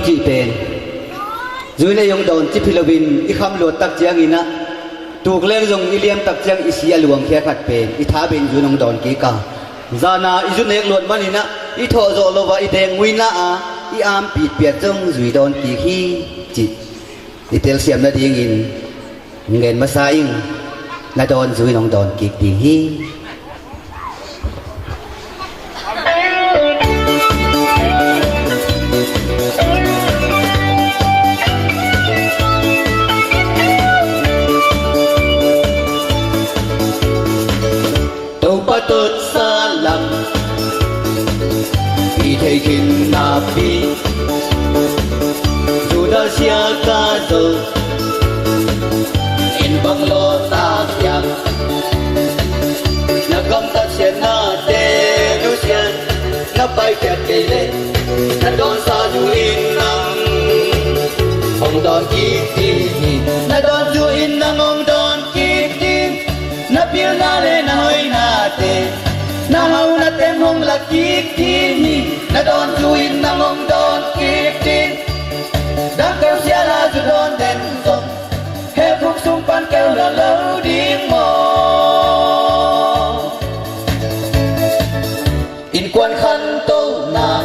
จีเป็นจุยในยงโดนจิพิลวินอีคำหลวดตักเจียงอินะถูกเลี้ยงยงอิเลียมตักเจียงอิเสียหลวงแค่ขัดเป็นอีท้าเป็นจุยนงโดนกีกาจานาอีจุนเอกหลวดมันอินะอีโถโจโลวาอีแดงวินะอีอามปีดเปียดจงจุยโดนกีขี้จิตอีเตลเสียมนาดีงินเงินมาซาอิงนาโดนจุยนงโดนกีดีฮีPatut salam Ithaikin nabi Sudah siaka zo In banglo takyam Nagam tasyan na denusyan Napay kiat kayle Na don sa juin ng Ong don kitini Na don juin ng ong don kitini Napil na le na hoy natin Nahaw natin hong lakikini Na don juin na mong don kitin Dakaw siya na judon den zong He phúc sumpan kêu là lâu điên mò In quan khăn tô na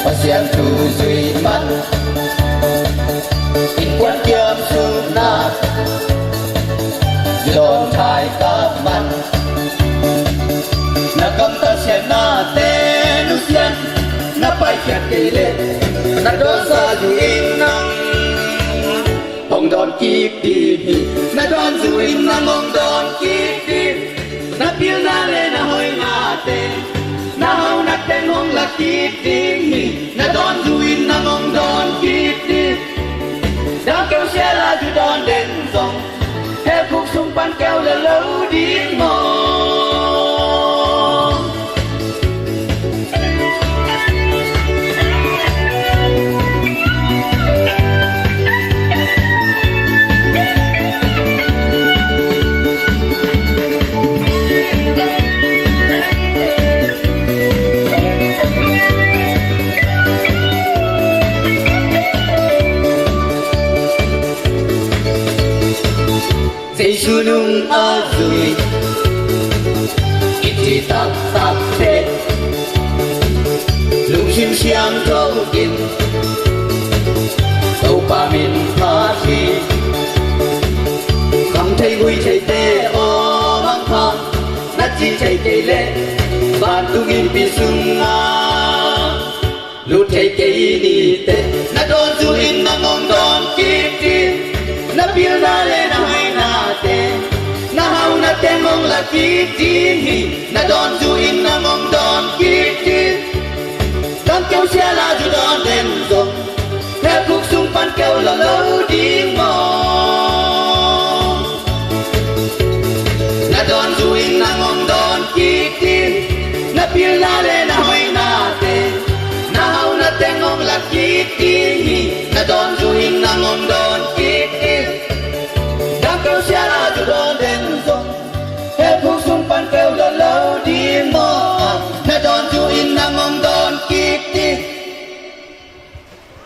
Và xiang thu duy man In quan kiam su na Don thai ka man Na kam ta siya na tenusyan Na pai kiat kayle Na don sa juin nang Ong don kip di Na don juin nang ong don kip di Na pil na le na hoy natin Na hau natin ong lakip di Na don juin nang ong don kip di Da kêu siya la ju don den zong He phúc xung quanh kêu là lâu điên mò Sunung azui Iti tak tak te Lung sim siang trâu kim Tâu pa min pha thi Không thấy vui thấy tê ô mang thang Nát chi thấy cây lệ Bạn tu nghìn pi sung nga Lút thấy cây ni tê Nát đôn du in na ngong đôn kip kip Na pil na le na hay Na hau na te mong la kitini Na don juin na mong don kiti Don kêu xia la ju don den zong He khúc sung pan kêu là lâu điên mò Na don juin na mong don kiti Na pil na le na